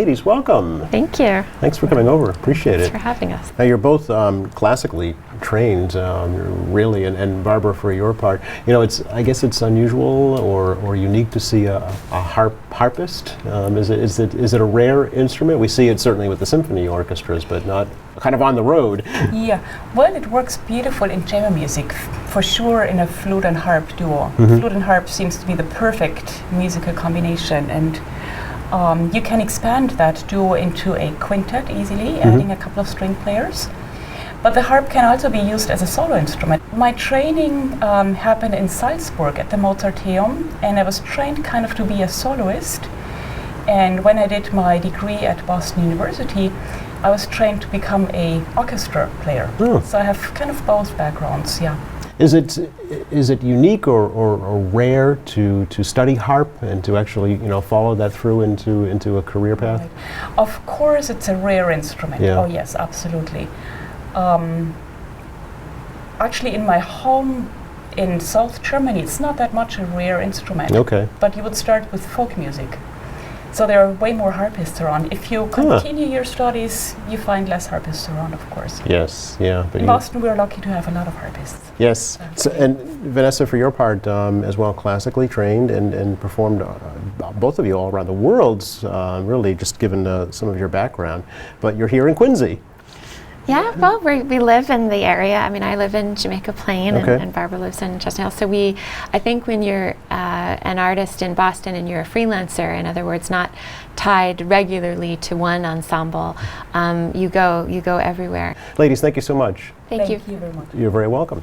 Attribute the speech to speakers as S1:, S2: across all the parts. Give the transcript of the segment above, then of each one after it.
S1: Ladies, welcome.
S2: Thank you.
S1: Thanks for coming over. Appreciate
S2: Thanks
S1: it.
S2: for having us.
S1: Now, you're both classically trained, really, and Barbara, for your part, you know, I guess it's unusual or unique to see a harpist. Is it a rare instrument? We see it certainly with the symphony orchestras, but not kind of on the road.
S3: Yeah, well, it works beautiful in chamber music, for sure, in a flute and harp duo. Flute and harp seems to be the perfect musical combination, and you can expand that duo into a quintet easily, adding a couple of string players. But the harp can also be used as a solo instrument. My training happened in Salzburg at the Mozarteum, and I was trained kind of to be a soloist. And when I did my degree at Boston University, I was trained to become a orchestra player. So I have kind of both backgrounds, yeah.
S1: Is it unique or rare to study harp and to actually, you know, follow that through into a career path?
S3: Right. Of course, it's a rare instrument.
S1: Yeah.
S3: Oh yes, absolutely. Actually, in my home in South Germany, it's not that much a rare instrument.
S1: Okay.
S3: But you would start with folk music. So there are way more harpists around. If you continue your studies, you find less harpists around, of course.
S1: Yes, yeah. But
S3: in Boston, we're lucky to have a lot of harpists.
S1: Yes. So, and Vanessa, for your part, as well, classically trained and performed, both of you, all around the world, really, just given some of your background. But you're here in Quincy.
S2: Yeah, well, we live in the area. I mean, I live in Jamaica Plain,
S1: Okay.
S2: and Barbara lives in Chestnut Hill. So I think when you're an artist in Boston and you're a freelancer, in other words, not tied regularly to one ensemble, you go everywhere.
S1: Ladies, thank you so much.
S2: Thank you.
S3: Thank you very much.
S1: You're very welcome.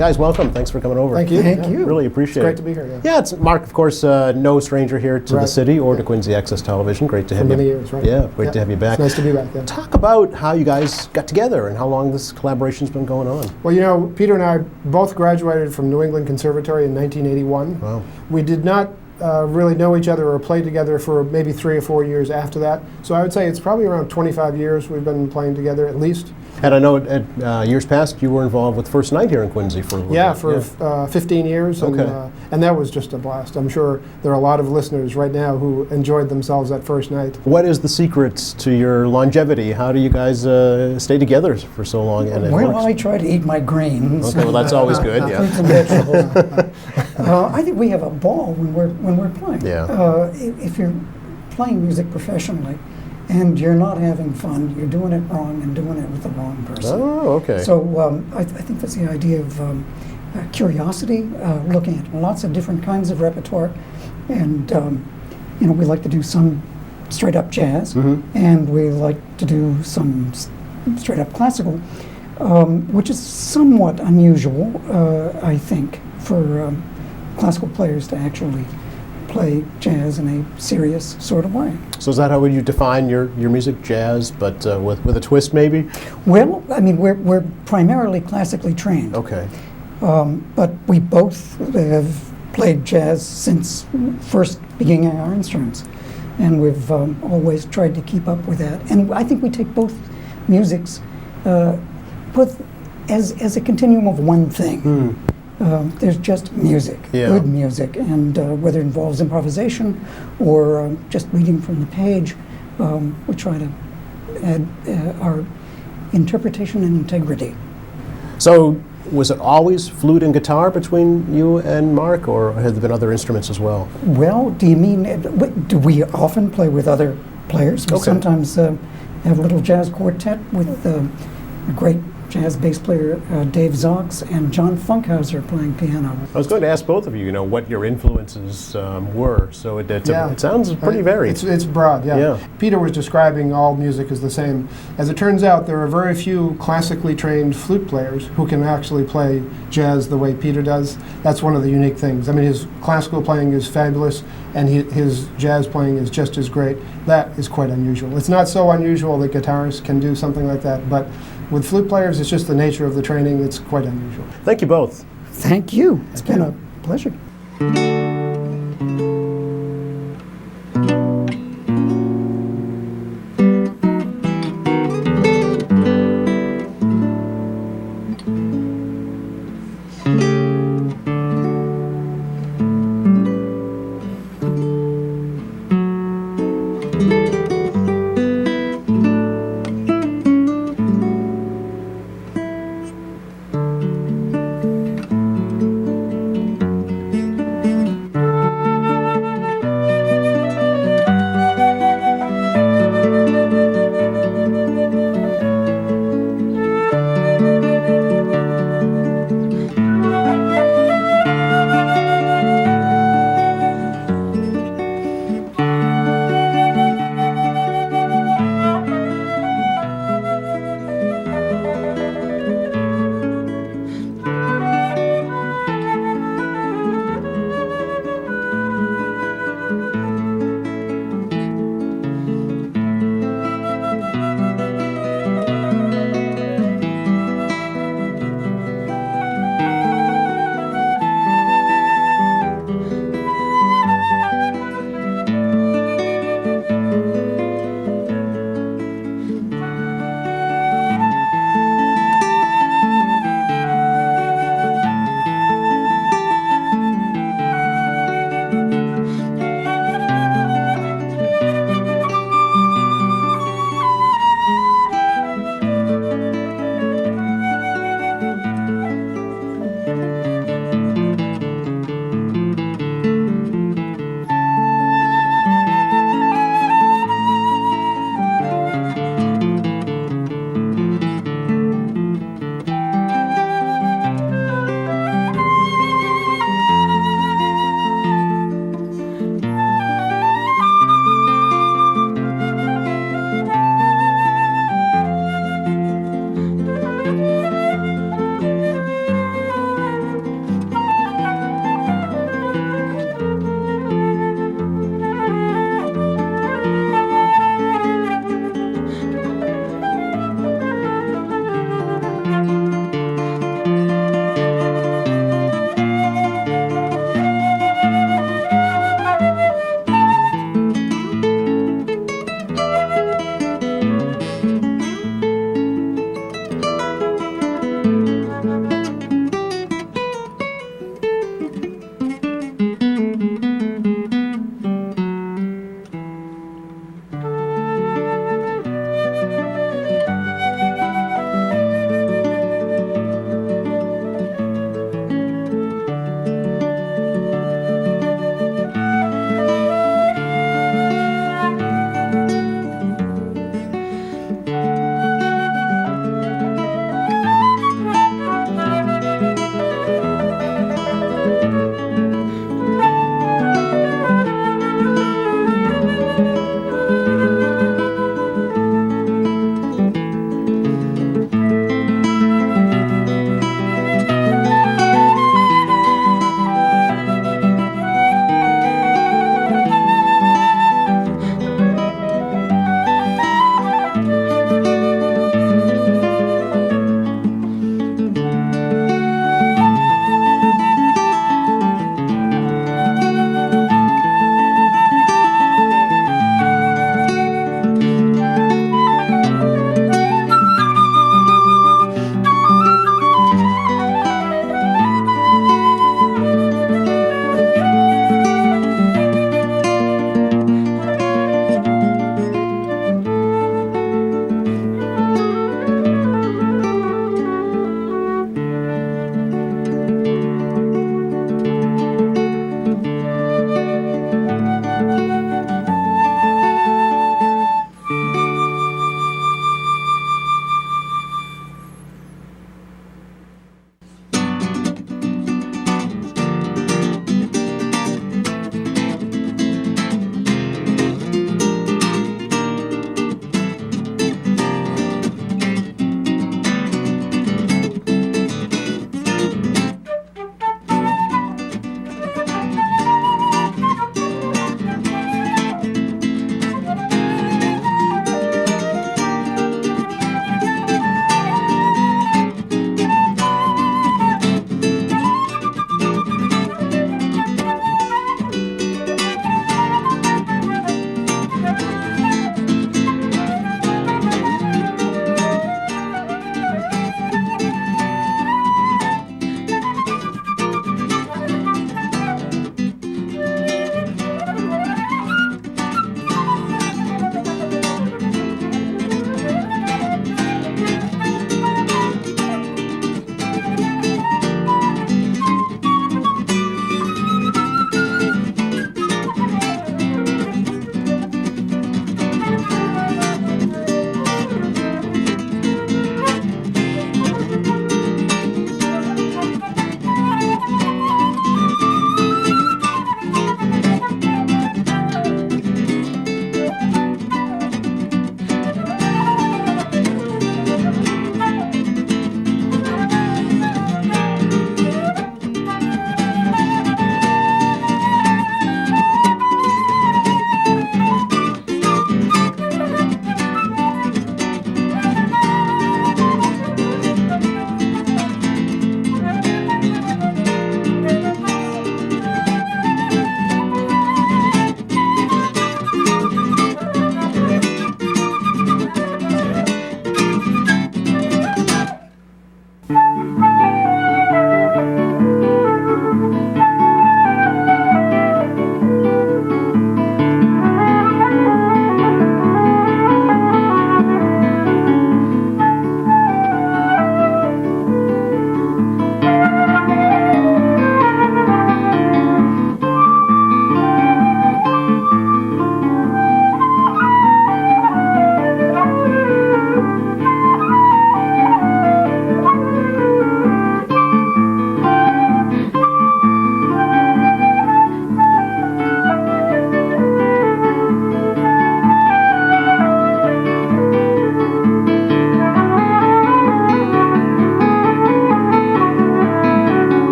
S1: Guys, welcome. Thanks for coming over.
S4: Thank you.
S5: Thank
S4: Yeah.
S5: you.
S1: Really appreciate
S4: It's great
S1: it.
S4: to be here. Yeah.
S1: Yeah, it's Mark, of course, no stranger here to the
S4: Right.
S1: city or to Quincy Access Television. Great to
S4: For
S1: have you.
S4: many years, right?
S1: Yeah, great to have you back.
S4: It's nice to be back. Yeah.
S1: Talk about how you guys got together and how long this collaboration's been going on.
S4: Well, you know, Peter and I both graduated from New England Conservatory in 1981.
S1: Wow.
S4: We did not really know each other or play together for maybe 3 or 4 years after that. So I would say it's probably around 25 years we've been playing together at least.
S1: And I know at years past you were involved with First Night here in Quincy for a little
S4: Yeah,
S1: bit.
S4: for 15 years,
S1: Okay.
S4: and that was just a blast. I'm sure there are a lot of listeners right now who enjoyed themselves that first night.
S1: What is the secret to your longevity? How do you guys stay together for so long? And it
S5: Well,
S1: works?
S5: I try to eat my greens.
S1: Okay, well that's always good. Yeah.
S5: Fruits and vegetables. I think we have a ball when we're playing.
S1: Yeah.
S5: If you're playing music professionally and you're not having fun, you're doing it wrong and doing it with the wrong person.
S1: Oh, okay.
S5: So I think that's the idea of curiosity, looking at lots of different kinds of repertoire, and we like to do some straight up jazz, and we like to do some straight up classical, which is somewhat unusual, I think, for classical players to actually play jazz in a serious sort of way.
S1: So is that how would you define your music, jazz, but with a twist maybe?
S5: Well, I mean, we're primarily classically trained.
S1: Okay.
S5: But we both have played jazz since first beginning our instruments, and we've always tried to keep up with that. And I think we take both musics both as a continuum of one thing. There's just music,
S1: Yeah.
S5: good music, and whether it involves improvisation or just reading from the page, we try to add our interpretation and integrity.
S1: So was it always flute and guitar between you and Mark, or have there been other instruments as well?
S5: Well, do you mean, do we often play with other players? We
S1: Okay.
S5: sometimes have a little jazz quartet with a great jazz bass player Dave Zox and John Funkhauser playing piano.
S1: I was going to ask both of you, what your influences were. So it sounds pretty varied.
S4: It's broad, yeah.
S1: Yeah.
S4: Peter was describing all music as the same. As it turns out, there are very few classically trained flute players who can actually play jazz the way Peter does. That's one of the unique things. I mean, his classical playing is fabulous, and his jazz playing is just as great. That is quite unusual. It's not so unusual that guitarists can do something like that, but with flute players, it's just the nature of the training. It's quite unusual.
S1: Thank you both.
S5: Thank you. It's been a pleasure.